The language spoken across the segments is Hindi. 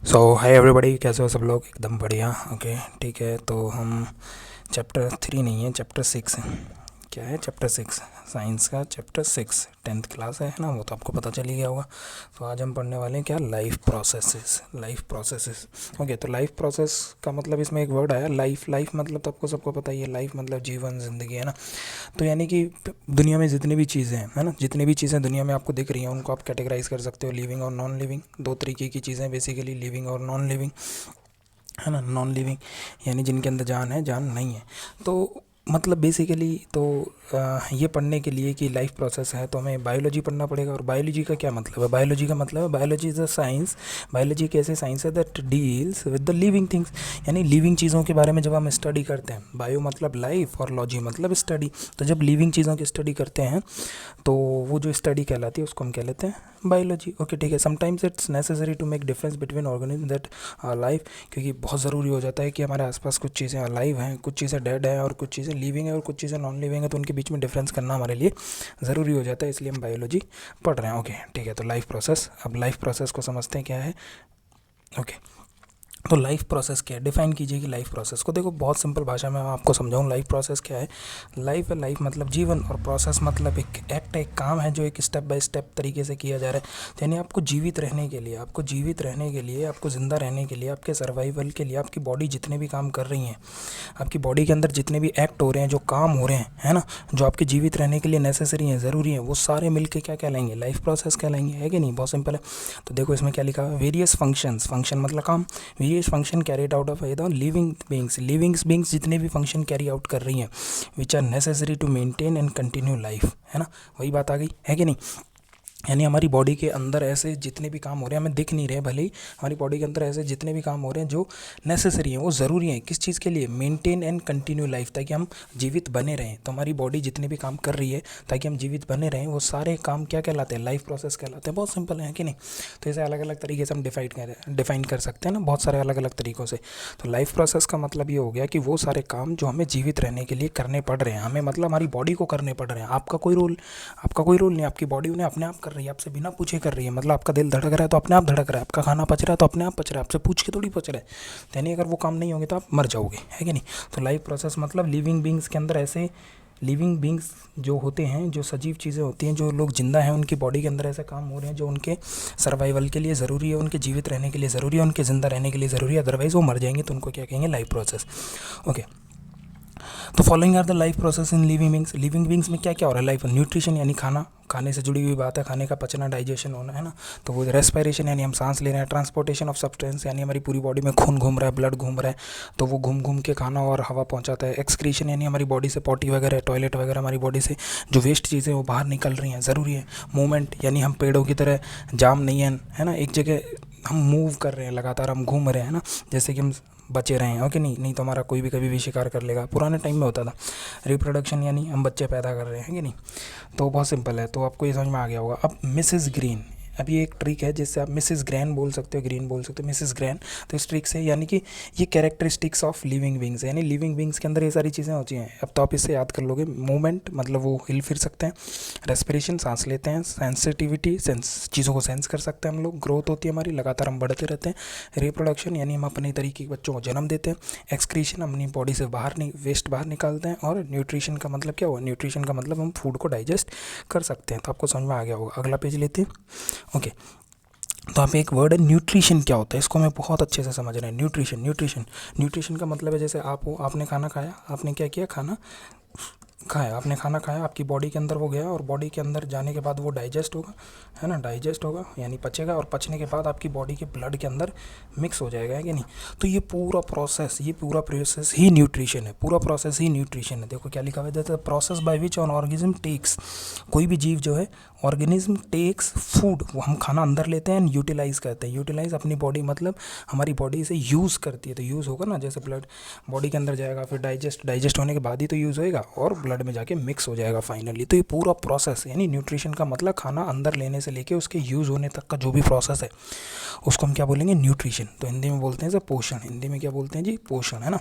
सो हाय एवरीबॉडी, कैसे हो सब लोग? एकदम बढ़िया। ओके, ठीक है। तो हम चैप्टर 3 नहीं है, चैप्टर 6 है। क्या है? चैप्टर 6, साइंस का चैप्टर 6। 10th क्लास है ना, वो तो आपको पता चल ही गया होगा। तो आज हम पढ़ने वाले हैं क्या? Life processes. Life processes. Okay, तो लाइफ प्रोसेस का मतलब इसमें एक वर्ड आया लाइफ। लाइफ मतलब तो आपको सबको पता ही है, लाइफ मतलब जीवन, ज़िंदगी, है ना। तो यानी कि दुनिया में जितनी भी चीज़ें हैं, है ना, जितनी भी चीज़ें दुनिया में आपको दिख रही हैं उनको आप कैटेगराइज कर सकते हो, लिविंग और नॉन लिविंग। दो तरीके की चीज़ें बेसिकली, लिविंग और नॉन लिविंग, है ना। नॉन लिविंग यानी जिनके अंदर जान है, जान नहीं है। तो मतलब बेसिकली तो ये पढ़ने के लिए कि लाइफ प्रोसेस है तो हमें बायोलॉजी पढ़ना पड़ेगा। और बायोलॉजी का क्या मतलब है? बायोलॉजी का मतलब है, biology is a science. Biology एक ऐसे साइंस है that deals with the living things, यानी लिविंग चीज़ों के बारे में जब हम स्टडी करते हैं। बायो मतलब लाइफ और लॉजी मतलब स्टडी। तो जब लिविंग चीज़ों की स्टडी करते हैं तो वो जो स्टडी कहलाती है उसको हम कह लेते हैं बायोलॉजी। ओके, ठीक है। Sometimes it's necessary to make difference between organism that are life, क्योंकि बहुत ज़रूरी हो जाता है कि हमारे आसपास कुछ चीज़ें अलाइव हैं, कुछ चीज़ें डेड हैं और कुछ चीज़ें लिविंग है और कुछ चीज़ें नॉन लिविंग है। तो उनके बीच में डिफरेंस करना हमारे लिए ज़रूरी हो जाता है, इसलिए हम बायोलॉजी पढ़ रहे हैं। ओके, ठीक है। तो लाइफ प्रोसेस, अब लाइफ प्रोसेस को समझते हैं क्या है। ओके, तो लाइफ प्रोसेस क्या है? डिफाइन कीजिए कि लाइफ प्रोसेस को। देखो, बहुत सिंपल भाषा में मैं आपको समझाऊँ लाइफ प्रोसेस क्या है। लाइफ है, लाइफ मतलब जीवन, और प्रोसेस मतलब एक एक्ट, एक काम है जो एक स्टेप बाय स्टेप तरीके से किया जा रहा है। यानी आपको जीवित रहने के लिए, आपको जीवित रहने के लिए, आपको ज़िंदा रहने के लिए, आपके सर्वाइवल के लिए, आपकी बॉडी जितने भी काम कर रही हैं, आपकी बॉडी के अंदर जितने भी एक्ट हो रहे हैं, जो काम हो रहे हैं, है ना, जो आपके जीवित रहने के लिए नेसेसरी हैं, ज़रूरी हैं, वो सारे मिलके क्या कहलाएंगे? लाइफ प्रोसेस कहलाएंगे, है कि नहीं? बहुत सिंपल है। तो देखो इसमें क्या लिखा है, वेरियस फंक्शंस। फंक्शन मतलब काम। Various function carried out of the living beings. Living beings जितने भी फंक्शन कैरी आउट कर रही हैं, which are necessary to maintain and continue life, है ना। वही बात आ गई, है कि नहीं। यानी हमारी बॉडी के अंदर ऐसे जितने भी काम हो रहे हैं, हमें दिख नहीं रहे भले ही, हमारी बॉडी के अंदर ऐसे जितने भी काम हो रहे हैं जो नेसेसरी हैं, वो ज़रूरी हैं। किस चीज़ के लिए? मेंटेन एंड कंटिन्यू लाइफ, ताकि हम जीवित बने रहें। तो हमारी बॉडी जितने भी काम कर रही है ताकि हम जीवित बने रहें, वो सारे काम क्या कहलाते हैं? लाइफ प्रोसेस कहलाते हैं। बहुत सिंपल है कि नहीं। तो इसे अलग अलग तरीके से हम डिफाइन कर सकते हैं ना, बहुत सारे अलग अलग तरीक़ों से। तो लाइफ प्रोसेस का मतलब ये हो गया कि वो सारे काम जो हमें जीवित रहने के लिए करने पड़ रहे हैं, हमें मतलब हमारी बॉडी को करने पड़ रहे हैं। आपका कोई रोल नहीं, आपकी बॉडी उन्हें अपने आप कर रही है, आपसे बिना पूछे कर रही है। मतलब आपका दिल धड़क रहा है तो अपने आप धड़क रहा है, आपका खाना पच रहा है तो अपने आप पच रहा है, आपसे पूछ के थोड़ी पच रहा है। यानी अगर वो काम नहीं होंगे तो आप मर जाओगे, है कि नहीं। तो लाइफ प्रोसेस मतलब लिविंग बींग्स के अंदर ऐसे लिविंग बींग्स जो होते हैं, जो सजीव चीज़ें होती हैं, जो लोग जिंदा हैं, उनकी बॉडी के अंदर ऐसे काम हो रहे हैं जो उनके सर्वाइवल के लिए ज़रूरी है, उनके जीवित रहने के लिए ज़रूरी है, उनके ज़िंदा रहने के लिए ज़रूरी है। अदरवाइज़ वो मर जाएंगे, तो उनको क्या कहेंगे? Life process. ओके, तो following are the life process in living beings. Living beings में क्या क्या हो रहा है? लाइफ न्यूट्रिशन यानी खाना, खाने से जुड़ी हुई बात है, खाने का पचना, डाइजेशन होना, है ना। तो वो रेस्पिरेशन यानी हम सांस ले रहे हैं। ट्रांसपोर्टेशन ऑफ सब्सटेंस यानी हमारी पूरी बॉडी में खून घूम रहा है, ब्लड घूम रहा है, तो वो घूम घूम के खाना और हवा पहुंचाता है। एक्सक्रीशन यानी हमारी बॉडी से पॉटी वगैरह, टॉयलेट वगैरह, हमारी बॉडी से जो वेस्ट चीज़ें वो बाहर निकल रही हैं, ज़रूरी है। मूवमेंट यानी हम पेड़ों की तरह जाम नहीं है ना, एक जगह हम मूव कर रहे हैं, लगातार हम घूम रहे हैं ना, जैसे कि हम बचे रहें, ओके। नहीं तो हमारा कोई भी कभी भी शिकार कर लेगा, पुराने टाइम में होता था। रिप्रोडक्शन यानी हम बच्चे पैदा कर रहे हैं कि नहीं। तो बहुत सिंपल है, तो आपको ये समझ में आ गया होगा। अब मिसेस ग्रीन, अब ये एक ट्रिक है जिससे आप मिसेस ग्रैन बोल सकते हो, ग्रीन बोल सकते हो, मिसेस ग्रैन। तो इस ट्रिक से यानी कि ये कैरेक्टरिस्टिक्स ऑफ लिविंग बींग्स, यानी लिविंग बींग्स के अंदर ये सारी चीज़ें होती हैं। अब तो आप इससे याद कर लोगे। मूवमेंट मतलब वो हिल फिर सकते हैं, रेस्पिरेशन सांस लेते हैं, सेंसिटिविटी सेंस चीज़ों को सेंस कर सकते हैं हम लोग, ग्रोथ होती है हमारी, लगातार हम बढ़ते रहते हैं। रिप्रोडक्शन यानी हम अपने तरीके के बच्चों को जन्म देते हैं। एक्सक्रीशन अपनी बॉडी से वेस्ट बाहर निकालते हैं। और न्यूट्रिशन का मतलब क्या हुआ? न्यूट्रिशन का मतलब हम फूड को डाइजेस्ट कर सकते हैं। तो आपको समझ में आ गया होगा। अगला पेज लेते हैं। ओके, तो यहाँ पे एक वर्ड है न्यूट्रिशन। क्या होता है इसको हमें बहुत अच्छे से समझ रहे हैं। न्यूट्रिशन का मतलब है जैसे आप हो, आपने खाना खाया, आपने क्या किया? आपने खाना खाया, आपकी बॉडी के अंदर वो गया, और बॉडी के अंदर जाने के बाद वो डाइजेस्ट होगा, है ना, डाइजेस्ट होगा यानी पचेगा, और पचने के बाद आपकी बॉडी के ब्लड के अंदर मिक्स हो जाएगा, है कि नहीं। तो ये पूरा प्रोसेस ही न्यूट्रिशन है, पूरा प्रोसेस ही न्यूट्रिशन है। देखो क्या लिखा हुआ है, the process by which on organism takes, कोई भी जीव जो है, ऑर्गेनिज्म टेक्स फूड, वो हम खाना अंदर लेते हैं, एंड यूटिलाइज करते हैं। यूटिलाइज अपनी बॉडी मतलब हमारी बॉडी इसे यूज़ करती है। तो यूज़ होगा ना, जैसे ब्लड बॉडी के अंदर जाएगा, फिर डाइजेस्ट होने के बाद ही तो यूज़ होएगा, और ब्लड में जाके मिक्स हो जाएगा फाइनली। तो ये पूरा प्रोसेस, यानी न्यूट्रिशन का मतलब खाना अंदर लेने से लेके उसके यूज़ होने तक का जो भी प्रोसेस है, उसको हम क्या बोलेंगे? न्यूट्रिशन। तो हिंदी में बोलते हैं सर पोषण। हिंदी में क्या बोलते हैं जी? पोषण, है ना।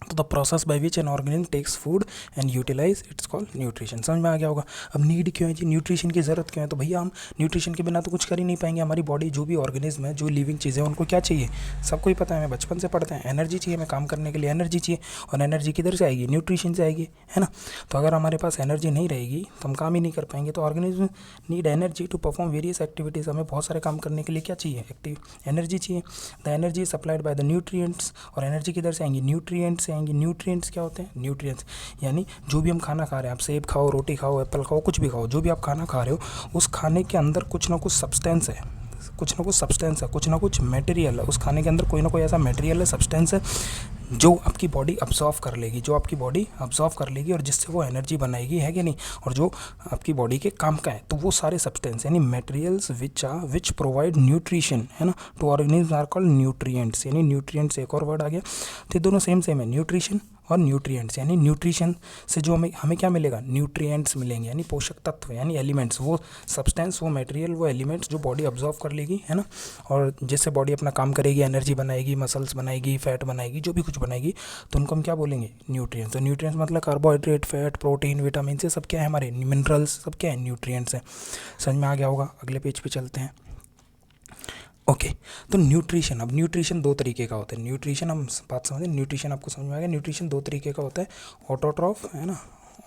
तो the process by which an organism takes food and utilize it's called nutrition. समझ में आ गया होगा। अब नीड क्यों है जी, न्यूट्रिशन की ज़रूरत क्यों है, तो भैया हम न्यूट्रिशन के बिना तो कुछ कर ही नहीं पाएंगे। हमारी बॉडी जो भी ऑर्गेनिज्म है, जो लिविंग चीज़ें, उनको क्या चाहिए, सबको ही पता है, हमें बचपन से पढ़ते हैं, एनर्जी चाहिए, हमें काम करने के लिए एनर्जी चाहिए, और एनर्जी किधर से आएगी, न्यूट्रिशन से आएगी, है ना। तो अगर हमारे पास एनर्जी नहीं रहेगी तो हम काम ही नहीं कर पाएंगे। तो organism need energy to perform various activities. हमें बहुत सारे काम करने के लिए क्या चाहिए, एनर्जी चाहिए। The energy supplied by the nutrients. और एनर्जी किधर से आएंगी, न्यूट्रिएंट्स से आएंगी। न्यूट्रिएंट्स क्या होते हैं, न्यूट्रिएंट्स यानी जो भी हम खाना खा रहे हैं, आप सेब खाओ, रोटी खाओ, एप्पल खाओ, कुछ भी खाओ, जो भी आप खाना खा रहे हो, उस खाने के अंदर कुछ ना कुछ सब्सटेंस है, कुछ ना कुछ सब्सटेंस है, कुछ ना कुछ मटेरियल है, उस खाने के अंदर कोई ना कोई ऐसा मटेरियल है, सब्सटेंस है, जो आपकी बॉडी अब्जॉर्व कर लेगी, जो आपकी बॉडी अब्जॉर्व कर लेगी, और जिससे वो एनर्जी बनाएगी, है कि नहीं, और जो आपकी बॉडी के काम का है। तो वो सारे सब्सटेंस यानी मटेरियल्स विच प्रोवाइड न्यूट्रिशन, है ना, to organism are called nutrients. यानी न्यूट्रिएंट्स एक और वर्ड आ गया। तो ये दोनों सेम है, न्यूट्रिशन और न्यूट्रिएंट्स। यानी न्यूट्रिशन से जो हमें क्या मिलेगा, न्यूट्रिएंट्स मिलेंगे, यानी पोषक तत्व, यानी एलिमेंट्स, वो सब्सटेंस, वो मटेरियल, वो एलिमेंट्स जो बॉडी अब्जॉर्व कर लेगी, है ना, और जिससे बॉडी अपना काम करेगी, एनर्जी बनाएगी, मसल्स बनाएगी, फैट बनाएगी, जो भी कुछ बनाएगी, तो उनको हम क्या बोलेंगे, न्यूट्रिएंट्स। तो न्यूट्रिएंट्स मतलब कार्बोहाइड्रेट, फैट, प्रोटीन, विटामिन, से सब क्या है, हमारे मिनरल्स, सब क्या है, न्यूट्रिएंट्स हैं। समझ में आ गया होगा। अगले पेज पे चलते हैं। ओके तो न्यूट्रिशन, अब न्यूट्रिशन दो तरीके का होता है। न्यूट्रिशन हम बात समझें, न्यूट्रिशन आपको समझ में आ गया। न्यूट्रिशन दो तरीके का होता है, ऑटोट्रॉफ, है ना,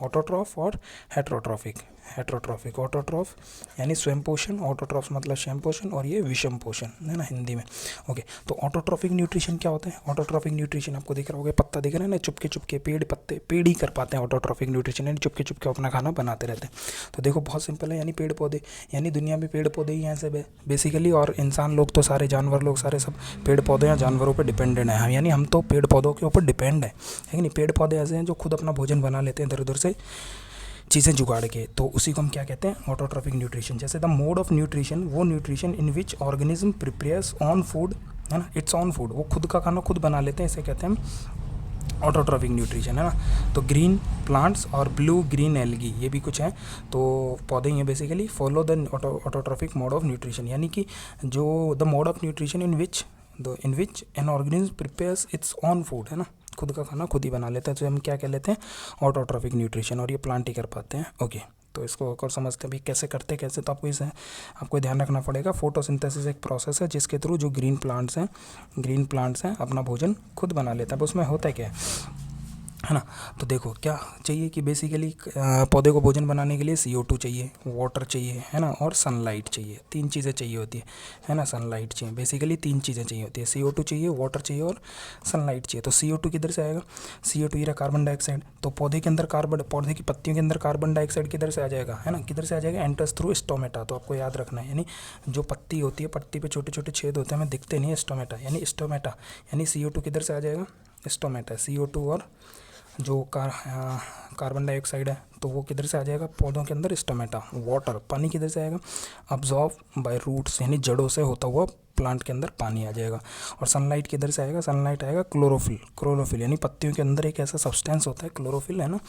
ऑटोट्रॉफ और हेट्रोट्रॉफिक। हेट्रोट्रॉफिक, ऑटोट्रॉफ यानी स्वयं पोषण, ऑटोट्रॉफ मतलब स्वयं पोषण, और ये विषम पोषण, है ना, हिंदी में। ओके तो ऑटोट्रॉफिक न्यूट्रिशन क्या होता है, ऑटोट्रॉफिक न्यूट्रिशन आपको दिख रहा होगा, पत्ता दिख रहा है ना, चुपके चुपके पेड़, पत्ते, पेड़ ही कर पाते हैं ऑटोट्रॉफिक न्यूट्रिशन, यानी चुपके चुपके अपना खाना बनाते रहते हैं। तो देखो बहुत सिंपल है, यानी पेड़ पौधे, यानी दुनिया में पेड़ पौधे ही हैं सब बेसिकली, और इंसान लोग तो सारे, जानवर लोग सारे सब पेड़ पौधे या जानवरों पर डिपेंडेंट है, यानी हम तो पेड़ पौधों के ऊपर डिपेंड है कि नहीं। पेड़ पौधे ऐसे हैं जो खुद अपना भोजन बना लेते हैं इधर उधर से चीज़ें जुगाड़ के, तो उसी को हम क्या कहते हैं, ऑटोट्रॉफिक न्यूट्रिशन। जैसे द मोड ऑफ न्यूट्रिशन, वो nutrition in which organism prepares on food, है ना, इट्स ऑन फूड, वो खुद का खाना खुद बना लेते हैं, इसे कहते हैं हम ऑटोट्रॉफिक न्यूट्रिशन, है ना। तो ग्रीन प्लांट्स और ब्लू ग्रीन एल्गी, ये भी कुछ हैं, तो पौधे ही हैं basically. Follow the autotrophic mode of nutrition, यानी कि जो the mode of nutrition in which an organism prepares it's on food, है ना, खुद का खाना खुद ही बना लेते हैं, तो हम क्या कह लेते हैं, ऑटोट्रॉफिक न्यूट्रिशन, और ये प्लांट ही कर पाते हैं। ओके तो इसको और समझते हैं भी कैसे करते हैं, कैसे, तो आपको ध्यान रखना पड़ेगा। फोटोसिंथेसिस एक प्रोसेस है जिसके थ्रू जो ग्रीन प्लांट्स हैं अपना भोजन खुद बना लेते हैं। अब उसमें होता है क्या है ना, तो देखो क्या चाहिए कि बेसिकली पौधे को भोजन बनाने के लिए CO2 चाहिए, वाटर चाहिए, है ना, और सनलाइट चाहिए। तीन चीज़ें चाहिए होती है ना, सनलाइट चाहिए, बेसिकली तीन चीज़ें चाहिए होती है, CO2 चाहिए, वाटर चाहिए, और सनलाइट चाहिए। तो CO2 किधर से आएगा, CO2 ये रहा कार्बन डाइऑक्साइड। तो पौधे के अंदर पौधे की पत्तियों के अंदर कार्बन डाइऑक्साइड किधर से आ जाएगा, है ना, किधर से आ जाएगा, एंटर्स थ्रू स्टोमेटा। तो आपको याद रखना है, यानी जो पत्ती होती है, पत्ती पे छोटे छोटे छेद होते हैं, हमें दिखते नहीं है, स्टोमेटा, यानी CO2 किधर से आ जाएगा, स्टोमेटा। CO2 और जो कार्बन डाइऑक्साइड है, तो वो किधर से आ जाएगा, पौधों के अंदर, स्टोमेटा। वाटर, पानी किधर से आएगा, अब्जॉर्ब बाय रूट्स, यानी जड़ों से होता हुआ प्लांट के अंदर पानी आ जाएगा। और सनलाइट किधर से आएगा, सनलाइट आएगा क्लोरोफिल, यानी पत्तियों के अंदर एक ऐसा सब्सटेंस होता है क्लोरोफिल, है ना,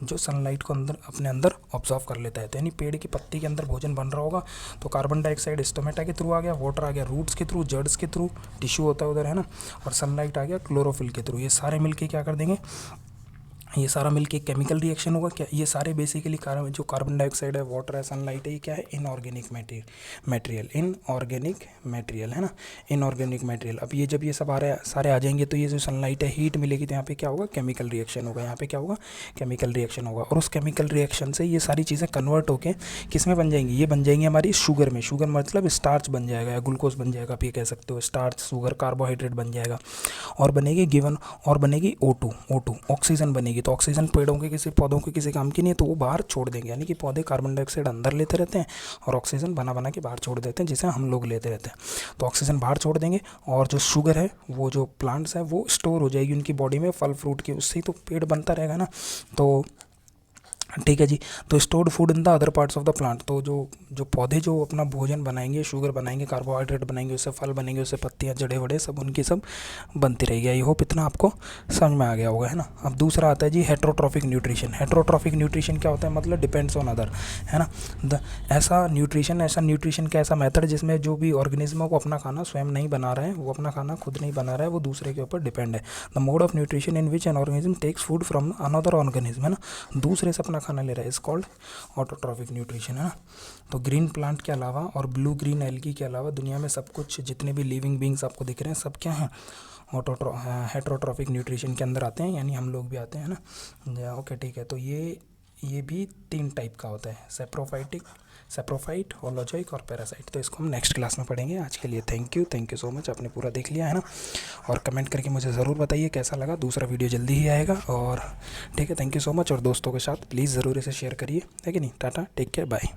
जो सनलाइट को अपने अंदर ऑब्जॉर्व कर लेता है। तो यानी पेड़ की पत्ती के अंदर भोजन बन रहा होगा, तो कार्बन डाइऑक्साइड स्टोमेटा के थ्रू आ गया, वाटर आ गया रूट्स के थ्रू, जड्स के थ्रू, टिश्यू होता है उधर, है ना, और सनलाइट आ गया क्लोरोफिल के थ्रू। ये सारे मिलके क्या कर देंगे, ये सारा मिलके केमिकल रिएक्शन होगा। क्या ये सारे बेसिकली जो कार्बन डाइऑक्साइड है, वाटर है, सनलाइट है, ये क्या है, इनऑर्गेनिक मटेरियल, है ना, इनऑर्गेनिक मटेरियल। अब ये जब ये सब सारे आ जाएंगे, तो ये जो सनलाइट है, हीट मिलेगी, तो यहाँ पे क्या होगा, केमिकल रिएक्शन होगा, यहाँ पे क्या होगा, केमिकल रिएक्शन होगा। और उस केमिकल रिएक्शन से ये सारी चीज़ें कन्वर्ट होकर किस में बन जाएंगी, ये बन जाएंगी हमारी शुगर में। शुगर मतलब स्टार्च बन जाएगा या ग्लूकोज बन जाएगा, आप ये कह सकते हो, स्टार्च, शुगर, कार्बोहाइड्रेट बन जाएगा, और बनेगी O2 ऑक्सीजन बनेगी। तो ऑक्सीजन पेड़ों के किसी पौधों के किसी काम की नहीं है, तो वो बाहर छोड़ देंगे, यानी कि पौधे कार्बन डाइऑक्साइड अंदर लेते रहते हैं और ऑक्सीजन बना के बाहर छोड़ देते हैं, जिसे हम लोग लेते रहते हैं। तो ऑक्सीजन बाहर छोड़ देंगे, और जो शुगर है, वो जो प्लांट्स है, वो स्टोर हो जाएगी उनकी बॉडी में, फल फ्रूट की, उससे ही तो पेड़ बनता रहेगा ना। तो ठीक है जी। तो stored food in the other parts of the plant, तो जो पौधे जो अपना भोजन बनाएंगे, शुगर बनाएंगे, कार्बोहाइड्रेट बनाएंगे, उससे फल बनेंगे, उससे पत्तियाँ, जड़े वड़े सब उनकी सब बनती रहेगी। आई होप इतना आपको समझ में आ गया होगा, है ना। अब दूसरा आता है जी हेट्रोट्रॉफिक न्यूट्रिशन। हेट्रोट्रॉफिक न्यूट्रिशन क्या होता है, मतलब डिपेंड्स ऑन अदर, है ना। ऐसा न्यूट्रिशन का ऐसा मेथड जिसमें जो भी ऑर्गेनिज्म को अपना खाना स्वयं नहीं बना रहा है, वो अपना खाना खुद नहीं बना रहा है, वो दूसरे के ऊपर डिपेंड है। The mode of nutrition in which an organism takes food from another organism, है ना, दूसरे से अपना खाना ले रहा है, इज कॉल्ड ऑटोट्रॉफिक न्यूट्रिशन, है ना। तो ग्रीन प्लांट के अलावा और ब्लू ग्रीन एल्गी के अलावा दुनिया में सब कुछ, जितने भी लिविंग बींग्स आपको दिख रहे हैं, सब क्या हैं, हेट्रोट्रॉफिक न्यूट्रिशन के अंदर आते हैं, यानी हम लोग भी आते हैं ना। ओके ठीक है। तो ये भी 3 टाइप का होता है, सेप्रोफाइट, होलोजोइक और पैरासाइट। तो इसको हम नेक्स्ट क्लास में पढ़ेंगे। आज के लिए थैंक यू सो मच, आपने पूरा देख लिया, है ना। और कमेंट करके मुझे ज़रूर बताइए कैसा लगा। दूसरा वीडियो जल्दी ही आएगा, और ठीक है, थैंक यू सो मच। और दोस्तों के साथ प्लीज़ ज़रूर इसे शेयर करिए, है कि नहीं। Tata, take care, bye.